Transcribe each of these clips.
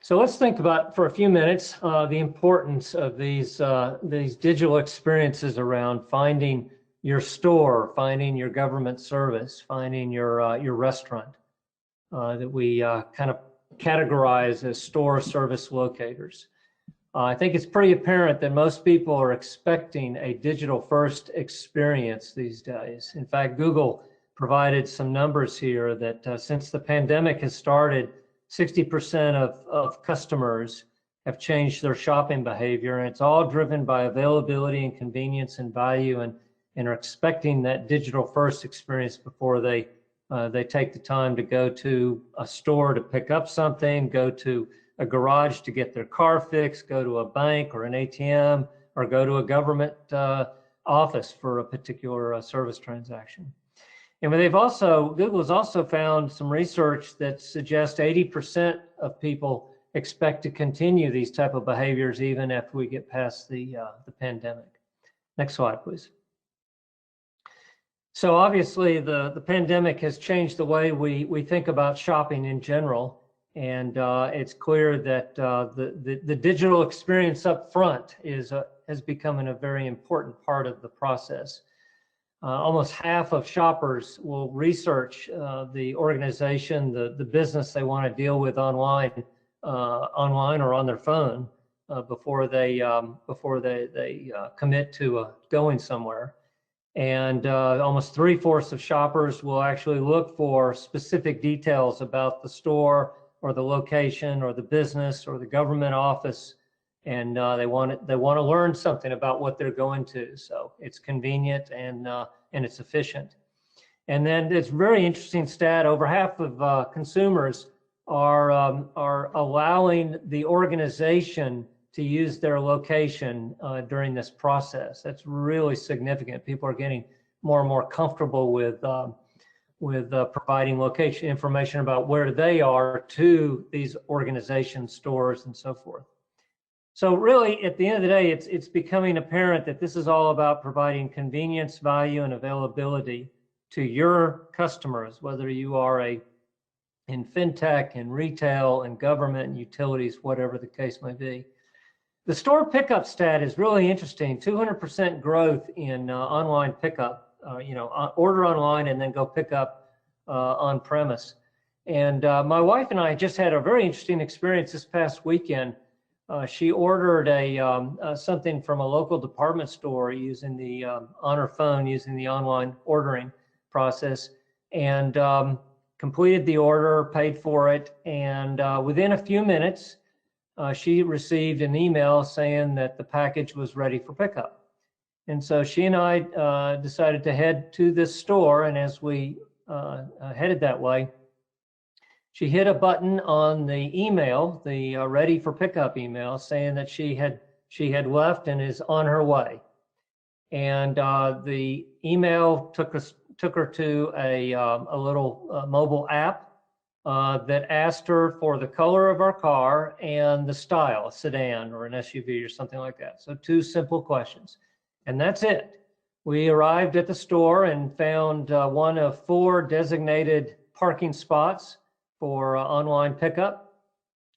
So let's think about, for a few minutes, the importance of these digital experiences around finding your store, finding your government service, finding your restaurant, that we kind of categorize as store service locators. I think it's pretty apparent that most people are expecting a digital-first experience these days. In fact, Google provided some numbers here that since the pandemic has started, 60% of customers have changed their shopping behavior, and it's all driven by availability and convenience and value, and are expecting that digital-first experience before they take the time to go to a store to pick up something, go to a garage to get their car fixed, go to a bank or an ATM, or go to a government office for a particular service transaction. And Google has also found some research that suggests 80% of people expect to continue these type of behaviors even after we get past the pandemic. Next slide, please. So obviously the pandemic has changed the way we think about shopping in general. And it's clear that the digital experience up front has become a very important part of the process. Almost half of shoppers will research the organization, the business they want to deal with online or on their phone before they commit to going somewhere. And almost 3/4 of shoppers will actually look for specific details about the store or the location or the business or the government office, and they want to learn something about what they're going to. So it's convenient and it's efficient. And then it's a very interesting stat: over half of consumers are allowing the organization to use their location during this process. That's really significant. People are getting more and more comfortable with providing location information about where they are to these organizations, stores, and so forth. So really, at the end of the day, it's becoming apparent that this is all about providing convenience, value, and availability to your customers, whether you are in fintech, in retail, in government, and utilities, whatever the case may be. The store pickup stat is really interesting. 200% growth in online pickup. Order online and then go pick up on premise. And my wife and I just had a very interesting experience this past weekend. She ordered something from a local department store using on her phone, using the online ordering process, and completed the order, paid for it, and within a few minutes, she received an email saying that the package was ready for pickup. And so she and I decided to head to this store, and as we headed that way, she hit a button on the email, the ready for pickup email, saying that she had left and is on her way. And the email took her to a little mobile app that asked her for the color of our car and the style, a sedan or an SUV or something like that. So 2 simple questions, and that's it. We arrived at the store and found one of 4 designated parking spots for online pickup,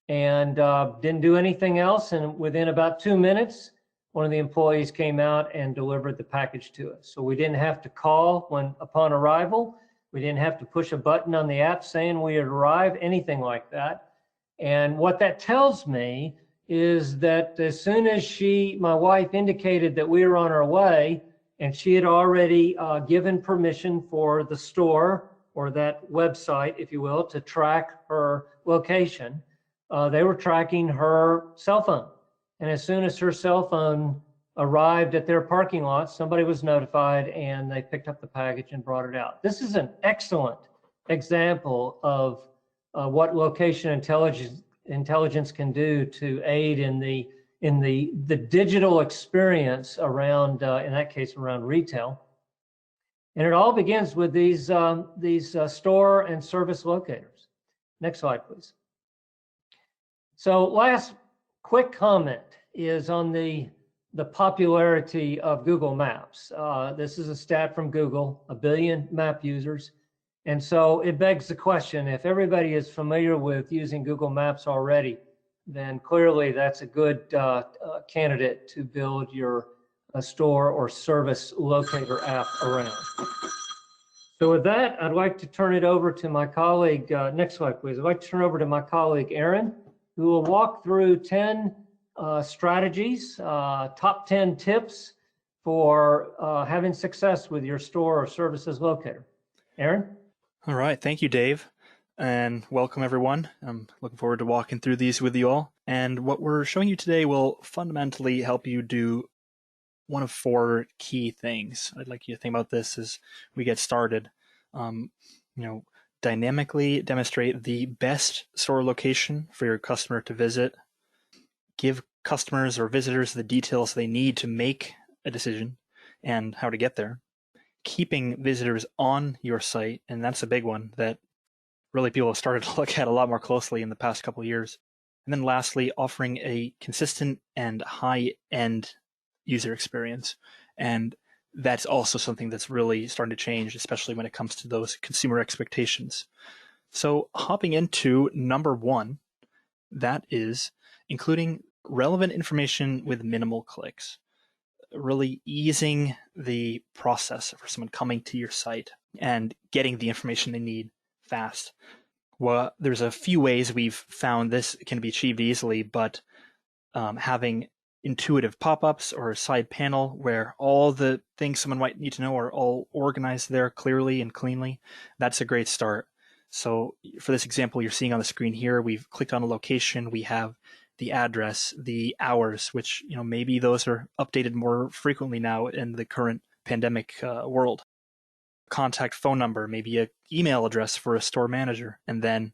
and didn't do anything else. And within about 2 minutes, one of the employees came out and delivered the package to us. So we didn't have to call upon arrival. We didn't have to push a button on the app saying we had arrived, anything like that. And what that tells me is that as soon as my wife indicated that we were on our way, and she had already given permission for the store or that website, if you will, to track her location, they were tracking her cell phone. And as soon as her cell phone arrived at their parking lot, somebody was notified and they picked up the package and brought it out. This is an excellent example of what location intelligence can do to aid in the digital experience around, in that case, around retail. And it all begins with these store and service locators. Next slide, please. So last quick comment is on the popularity of Google Maps. This is a stat from Google, 1 billion map users. And so it begs the question, if everybody is familiar with using Google Maps already, then clearly that's a good candidate to build your store or service locator app around. So with that, I'd like to turn it over to my colleague. Next slide, please. I'd like to turn over to my colleague, Aaron, who will walk through 10 strategies, top 10 tips for having success with your store or services locator. Aaron? All right. Thank you, Dave. And welcome, everyone. I'm looking forward to walking through these with you all. And what we're showing you today will fundamentally help you do one of 4 key things. I'd like you to think about this as we get started. Dynamically demonstrate the best store location for your customer to visit. Give customers or visitors the details they need to make a decision and how to get there. Keeping visitors on your site, and that's a big one that really people have started to look at a lot more closely in the past couple of years. And then lastly, offering a consistent and high-end user experience. And that's also something that's really starting to change, especially when it comes to those consumer expectations. So hopping into number 1, that is including relevant information with minimal clicks, really easing the process for someone coming to your site and getting the information they need fast. Well, there's a few ways we've found this can be achieved easily, but having intuitive pop-ups or a side panel where all the things someone might need to know are all organized there clearly and cleanly, that's a great start. So for this example you're seeing on the screen here, we've clicked on a location, we have the address, the hours, which maybe those are updated more frequently now in the current pandemic world. Contact phone number, maybe an email address for a store manager, and then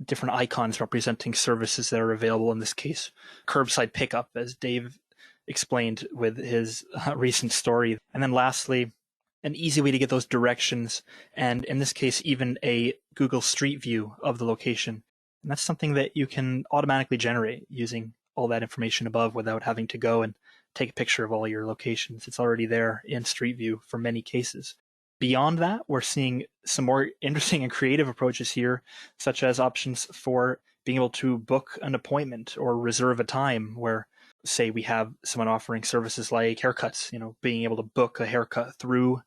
different icons representing services that are available, in this case, curbside pickup, as Dave explained with his recent story. And then lastly, an easy way to get those directions, and in this case, even a Google Street View of the location. And that's something that you can automatically generate using all that information above without having to go and take a picture of all your locations. It's already there in Street View for many cases. Beyond that, we're seeing some more interesting and creative approaches here, such as options for being able to book an appointment or reserve a time where, say, we have someone offering services like haircuts, being able to book a haircut through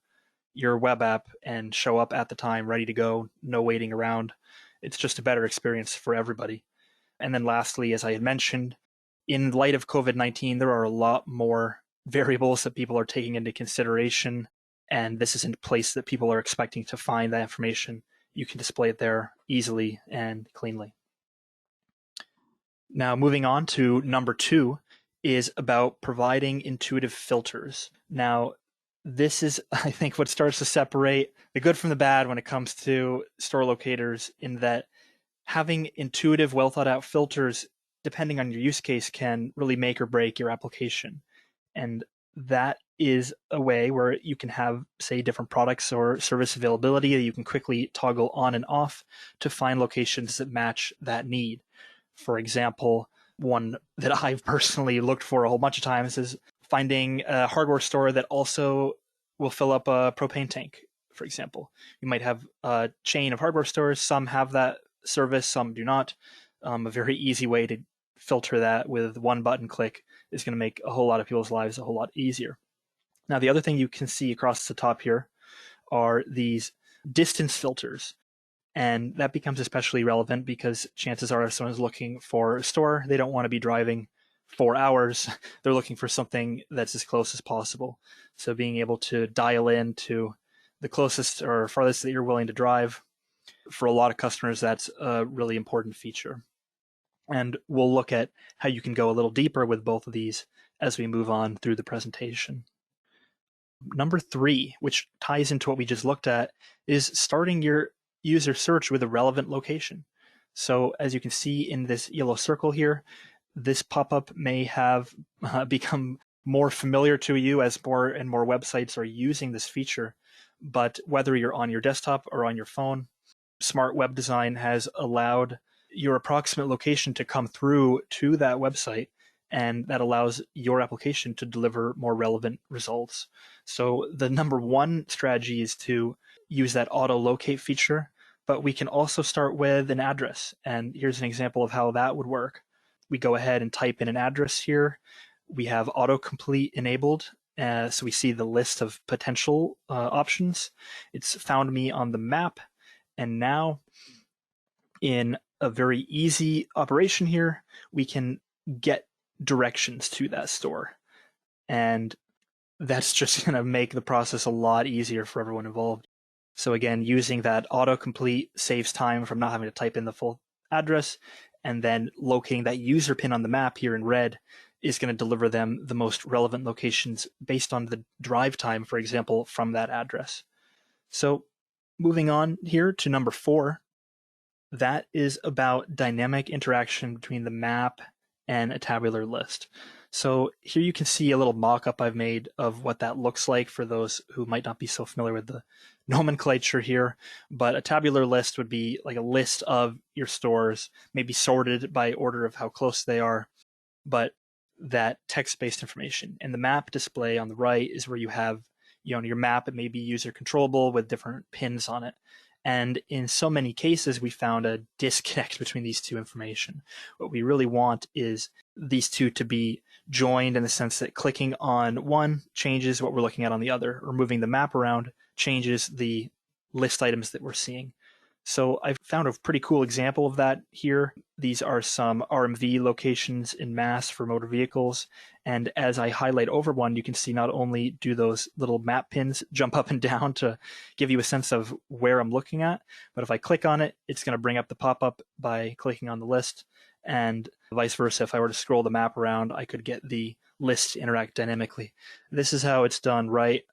your web app and show up at the time ready to go, no waiting around. It's just a better experience for everybody. And then lastly, as I had mentioned, in light of COVID-19, there are a lot more variables that people are taking into consideration. And this is a place that people are expecting to find that information. You can display it there easily and cleanly. Now, moving on to number 2 is about providing intuitive filters. Now, this is, I think, what starts to separate the good from the bad when it comes to store locators, in that having intuitive, well thought out filters, depending on your use case, can really make or break your application. And that is a way where you can have, say, different products or service availability that you can quickly toggle on and off to find locations that match that need. For example, one that I've personally looked for a whole bunch of times is finding a hardware store that also will fill up a propane tank, for example. You might have a chain of hardware stores. Some have that service, some do not. A very easy way to filter that with one button click is going to make a whole lot of people's lives a whole lot easier. Now, the other thing you can see across the top here are these distance filters. And that becomes especially relevant because chances are if someone's looking for a store, they don't want to be driving 4 hours. They're looking for something that's as close as possible. So being able to dial in to the closest or farthest that you're willing to drive, for a lot of customers, that's a really important feature. And we'll look at how you can go a little deeper with both of these as we move on through the presentation. Number 3, which ties into what we just looked at, is starting your user search with a relevant location. So as you can see in this yellow circle here, this pop-up may have become more familiar to you as more and more websites are using this feature. But whether you're on your desktop or on your phone, smart web design has allowed your approximate location to come through to that website, and that allows your application to deliver more relevant results. So the number 1 strategy is to use that auto locate feature, but we can also start with an address. And here's an example of how that would work. we go ahead and type in an address here. We have autocomplete enabled, so we see the list of potential options. It's found me on the map, and now in a very easy operation here, we can get directions to that store. And that's just going to make the process a lot easier for everyone involved. So again, using that autocomplete saves time from not having to type in the full address, and then locating that user pin on the map here in red is going to deliver them the most relevant locations based on the drive time, for example, from that address. So moving on here to number 4, that is about dynamic interaction between the map and a tabular list. So here you can see a little mock-up I've made of what that looks like for those who might not be so familiar with the nomenclature here. But a tabular list would be like a list of your stores, maybe sorted by order of how close they are, but that text-based information. And the map display on the right is where you have, your map. It may be user controllable with different pins on it. And in so many cases, we found a disconnect between these two information. What we really want is these two to be joined in the sense that clicking on one changes what we're looking at on the other, or moving the map around changes the list items that we're seeing. So I've found a pretty cool example of that here. These are some RMV locations in mass for motor vehicles. And as I highlight over one, you can see not only do those little map pins jump up and down to give you a sense of where I'm looking at, but if I click on it, it's going to bring up the pop-up by clicking on the list. And vice versa, if I were to scroll the map around, I could get the list to interact dynamically. This is how it's done right.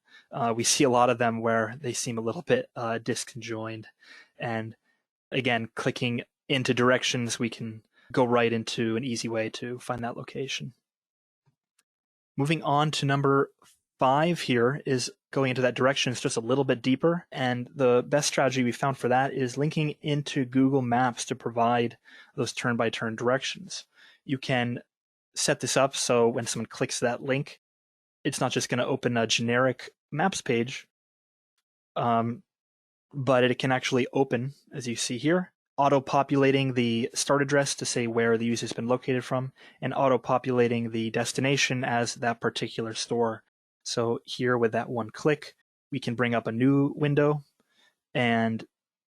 We see a lot of them where they seem a little bit disconjoined. And again, clicking into directions, we can go right into an easy way to find that location. Moving on to number 5 here is going into that directions just a little bit deeper. And the best strategy we found for that is linking into Google Maps to provide those turn-by-turn directions. You can set this up so when someone clicks that link, it's not just going to open a generic maps page, but it can actually open, as you see here, auto-populating the start address to say where the user's been located from, and auto-populating the destination as that particular store. So here with that one click, we can bring up a new window and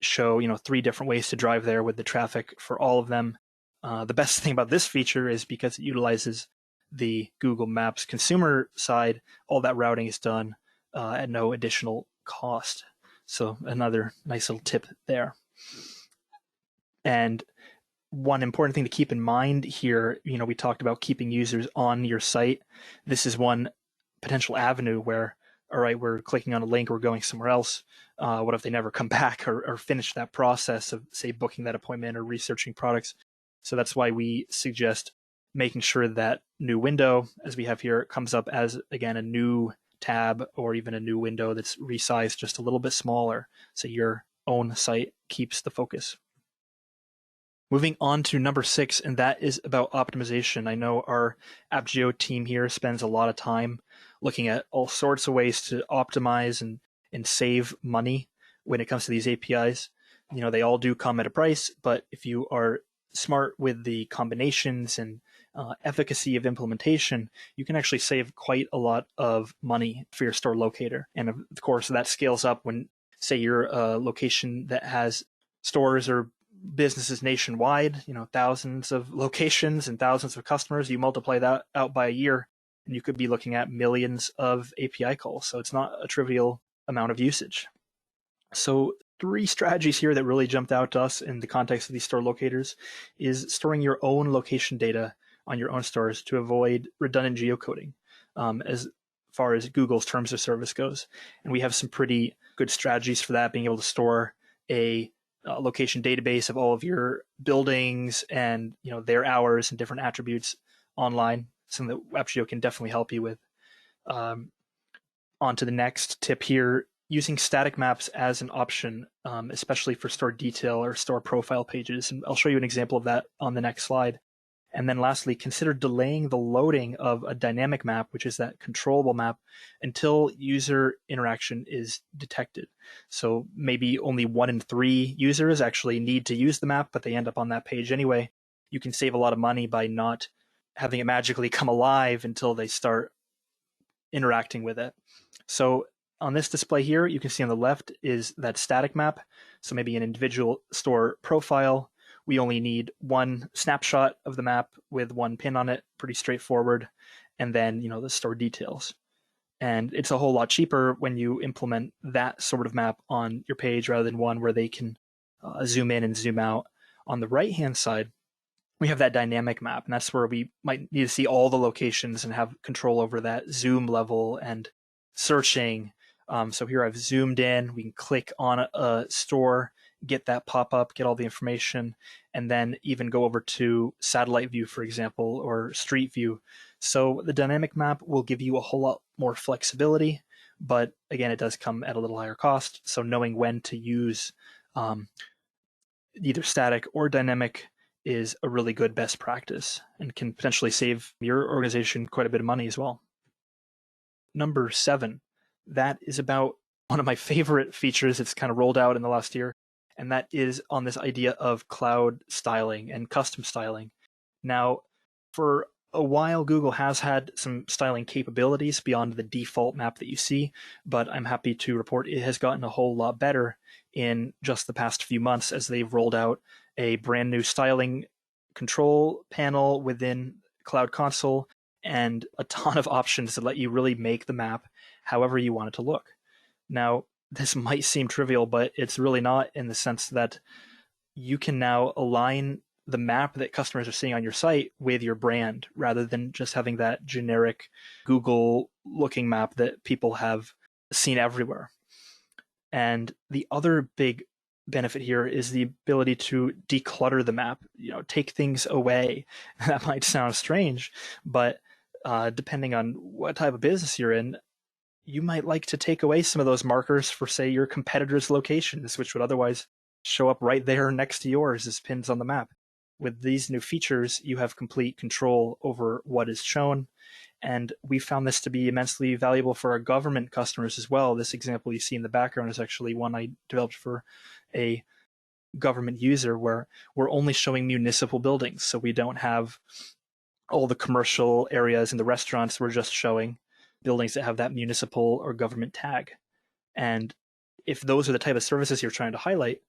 show 3 different ways to drive there with the traffic for all of them. The best thing about this feature is because it utilizes the Google Maps consumer side, all that routing is done at no additional cost. So another nice little tip there. And one important thing to keep in mind here, we talked about keeping users on your site. This is one potential avenue where, all right, we're clicking on a link, we're going somewhere else. What if they never come back or finish that process of, say, booking that appointment or researching products? So that's why we suggest making sure that new window, as we have here, comes up as, again, a new tab or even a new window that's resized just a little bit smaller so your own site keeps the focus. Moving on to number 6, and that is about optimization. I know our AppGeo team here spends a lot of time looking at all sorts of ways to optimize and save money when it comes to these APIs. They all do come at a price, but if you are smart with the combinations and efficacy of implementation, you can actually save quite a lot of money for your store locator. And of course, that scales up when, say, you're a location that has stores or businesses nationwide, thousands of locations and thousands of customers. You multiply that out by a year, and you could be looking at millions of API calls. So it's not a trivial amount of usage. So 3 strategies here that really jumped out to us in the context of these store locators is storing your own location data on your own stores to avoid redundant geocoding as far as Google's terms of service goes. And we have some pretty good strategies for that, being able to store a location database of all of your buildings and their hours and different attributes online, something that AppGeo can definitely help you with. On to the next tip here, using static maps as an option, especially for store detail or store profile pages. And I'll show you an example of that on the next slide. And then lastly, consider delaying the loading of a dynamic map, which is that controllable map, until user interaction is detected. So maybe only 1 in 3 users actually need to use the map, but they end up on that page anyway. you can save a lot of money by not having it magically come alive until they start interacting with it. So on this display here, you can see on the left is that static map. So maybe an individual store profile. We only need one snapshot of the map with one pin on it, pretty straightforward. And then, the store details. And it's a whole lot cheaper when you implement that sort of map on your page rather than one where they can zoom in and zoom out. On the right-hand side, we have that dynamic map, and that's where we might need to see all the locations and have control over that zoom level and searching. So here I've zoomed in. We can click on a store, get that pop-up, get all the information, and then even go over to satellite view, for example, or street view. So the dynamic map will give you a whole lot more flexibility, but again, it does come at a little higher cost. So knowing when to use either static or dynamic is a really good best practice and can potentially save your organization quite a bit of money as well. Number 7, that is about one of my favorite features. It's kind of rolled out in the last year, and that is on this idea of cloud styling and custom styling. Now, for a while, Google has had some styling capabilities beyond the default map that you see, but I'm happy to report it has gotten a whole lot better in just the past few months as they've rolled out a brand new styling control panel within Cloud Console and a ton of options to let you really make the map however you want it to look. Now, this might seem trivial, but it's really not, in the sense that you can now align the map that customers are seeing on your site with your brand rather than just having that generic Google looking map that people have seen everywhere. And the other big benefit here is the ability to declutter the map, take things away. That might sound strange, but depending on what type of business you're in, you might like to take away some of those markers for, say, your competitors' locations, which would otherwise show up right there next to yours as pins on the map. With these new features, you have complete control over what is shown. And we found this to be immensely valuable for our government customers as well. This example you see in the background is actually one I developed for a government user where we're only showing municipal buildings. So we don't have all the commercial areas and the restaurants. We're just showing buildings that have that municipal or government tag. And if those are the type of services you're trying to highlight,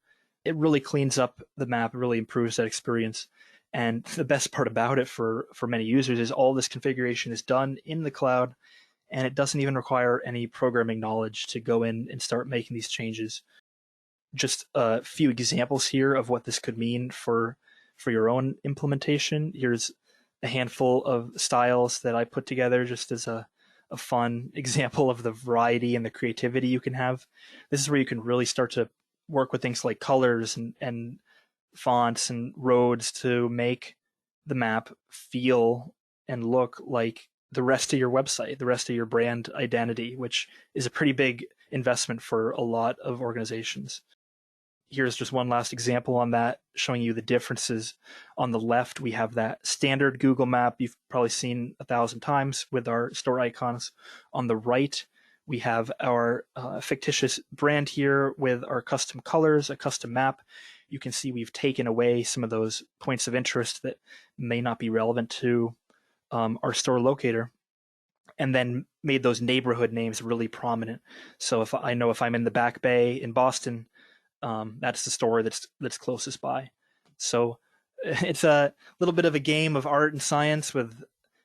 it really cleans up the map, it really improves that experience. And the best part about it for many users is all this configuration is done in the cloud, and it doesn't even require any programming knowledge to go in and start making these changes. Just a few examples here of what this could mean for your own implementation. Here's a handful of styles that I put together just as a fun example of the variety and the creativity you can have. This is where you can really start to work with things like colors and fonts and roads to make the map feel and look like the rest of your website, the rest of your brand identity, which is a pretty big investment for a lot of organizations. Here's just one last example on that, showing you the differences. On the left, we have that standard Google map you've probably seen 1,000 times with our store icons. On the right, we have our fictitious brand here with our custom colors, a custom map. You can see we've taken away some of those points of interest that may not be relevant to our store locator, and then made those neighborhood names really prominent. So if I'm in the Back Bay in Boston, that's the store that's closest by. So it's a little bit of a game of art and science with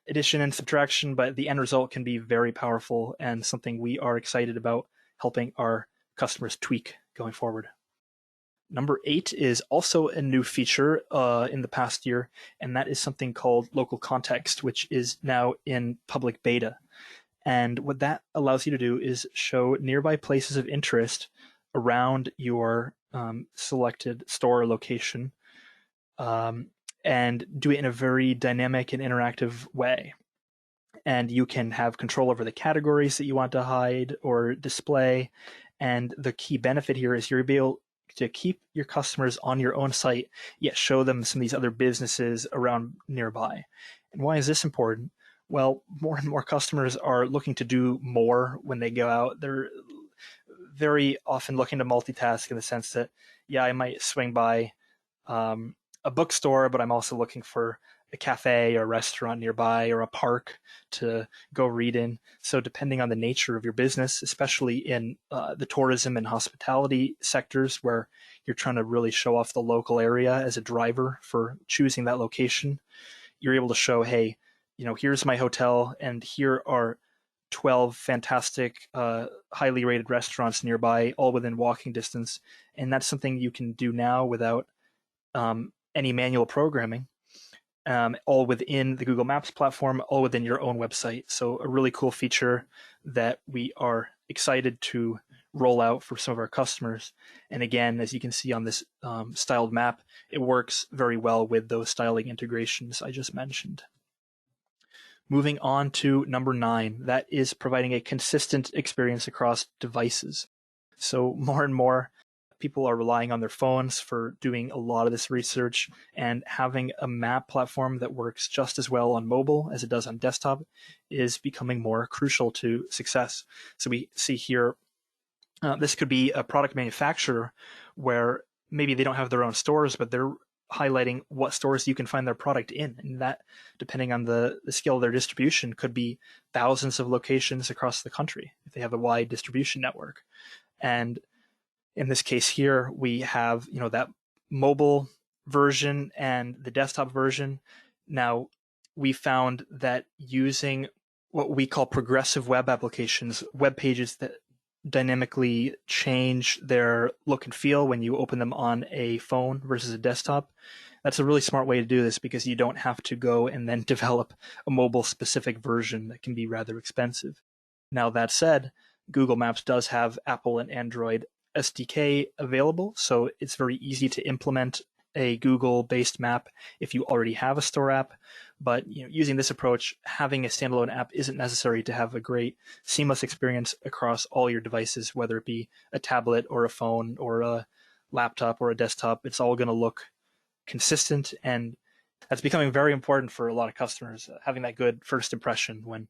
addition and subtraction, but the end result can be very powerful and something we are excited about helping our customers tweak going forward. Number 8 is also a new feature in the past year, and that is something called local context, which is now in public beta. And what that allows you to do is show nearby places of interest around your selected store location, and do it in a very dynamic and interactive way. And you can have control over the categories that you want to hide or display. And the key benefit here is you're able to keep your customers on your own site, yet show them some of these other businesses around nearby. And why is this important? Well, more and more customers are looking to do more when they go out. They're very often looking to multitask in the sense that, I might swing by a bookstore, but I'm also looking for a cafe or a restaurant nearby or a park to go read in. So depending on the nature of your business, especially in the tourism and hospitality sectors where you're trying to really show off the local area as a driver for choosing that location, you're able to show, hey, here's my hotel and here are 12 fantastic, highly rated restaurants nearby, all within walking distance. And that's something you can do now without any manual programming, all within the Google Maps platform, all within your own website. So a really cool feature that we are excited to roll out for some of our customers. And again, as you can see on this styled map, it works very well with those styling integrations I just mentioned. Moving on to number 9, that is providing a consistent experience across devices. So more and more people are relying on their phones for doing a lot of this research, and having a map platform that works just as well on mobile as it does on desktop is becoming more crucial to success. So we see here, this could be a product manufacturer where maybe they don't have their own stores, but they're highlighting what stores you can find their product in. And that, depending on the scale of their distribution, could be thousands of locations across the country if they have a wide distribution network. And in this case here, we have that mobile version and the desktop version. Now, we found that using what we call progressive web applications, web pages that dynamically change their look and feel when you open them on a phone versus a desktop, that's a really smart way to do this, because you don't have to go and then develop a mobile specific version that can be rather expensive. Now, that said, Google Maps does have Apple and Android SDK available, so it's very easy to implement a Google-based map if you already have a store app. But using this approach, having a standalone app isn't necessary to have a great seamless experience across all your devices, whether it be a tablet or a phone or a laptop or a desktop. It's all going to look consistent, and that's becoming very important for a lot of customers, having that good first impression when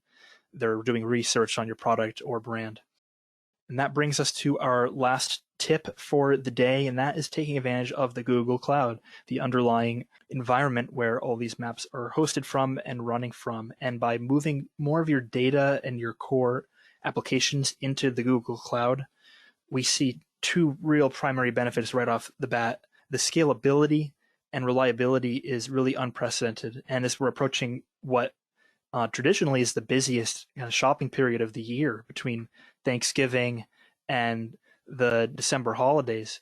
they're doing research on your product or brand. And that brings us to our last tip for the day, and that is taking advantage of the Google Cloud, the underlying environment where all these maps are hosted from and running from. And by moving more of your data and your core applications into the Google Cloud, we see 2 real primary benefits right off the bat. The scalability and reliability is really unprecedented. And as we're approaching what traditionally is the busiest shopping period of the year between Thanksgiving and the December holidays,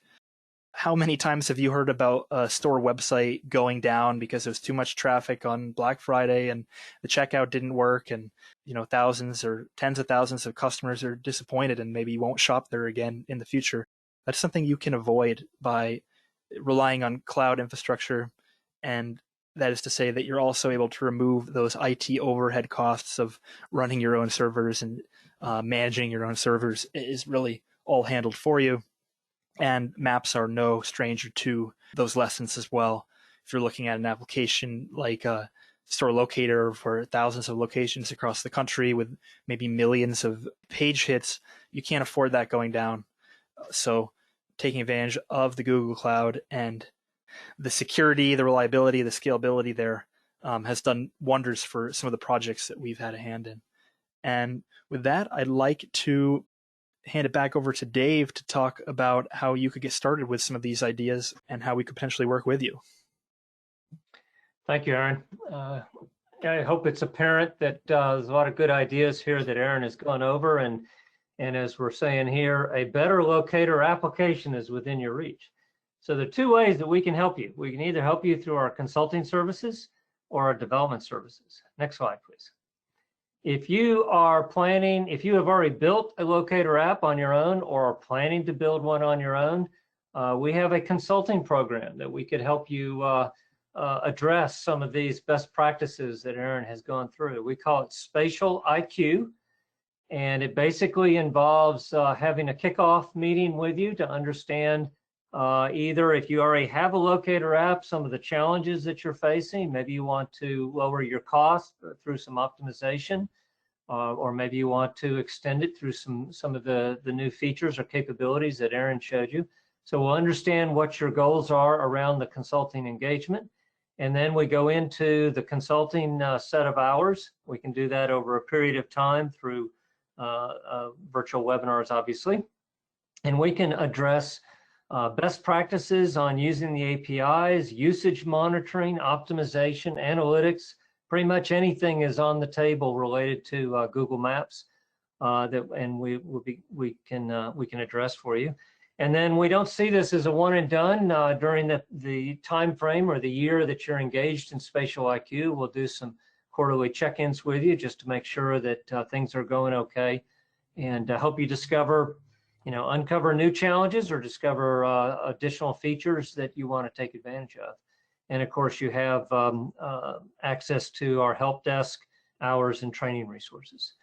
how many times have you heard about a store website going down because there's too much traffic on Black Friday and the checkout didn't work, and thousands or tens of thousands of customers are disappointed and maybe won't shop there again in the future? That's something you can avoid by relying on cloud infrastructure, and that is to say that you're also able to remove those IT overhead costs of running your own servers, and managing your own servers is really all handled for you. And maps are no stranger to those lessons as well. If you're looking at an application like Store Locator for thousands of locations across the country with maybe millions of page hits, you can't afford that going down. So taking advantage of the Google Cloud and the security, the reliability, the scalability there has done wonders for some of the projects that we've had a hand in. And with that, I'd like to hand it back over to Dave to talk about how you could get started with some of these ideas and how we could potentially work with you. Thank you, Aaron. I hope it's apparent that there's a lot of good ideas here that Aaron has gone over, and as we're saying here, a better locator application is within your reach. So there are 2 ways that we can help you. We can either help you through our consulting services or our development services. Next slide, please. If you have already built a locator app on your own or are planning to build one on your own, we have a consulting program that we could help you address some of these best practices that Aaron has gone through. We call it Spatial IQ, and it basically involves having a kickoff meeting with you to understand either if you already have a locator app, some of the challenges that you're facing. Maybe you want to lower your cost through some optimization, or maybe you want to extend it through some of the new features or capabilities that Aaron showed you. So we'll understand what your goals are around the consulting engagement. And then we go into the consulting set of hours. We can do that over a period of time through virtual webinars, obviously. And we can address best practices on using the APIs, usage monitoring, optimization, analytics. Pretty much anything is on the table related to Google Maps and we can address for you. And then we don't see this as a one and done during the time frame or the year that you're engaged in Spatial IQ. We'll do some quarterly check-ins with you just to make sure that things are going okay, and help you discover, uncover new challenges or discover additional features that you want to take advantage of. And of course, you have access to our help desk hours and training resources.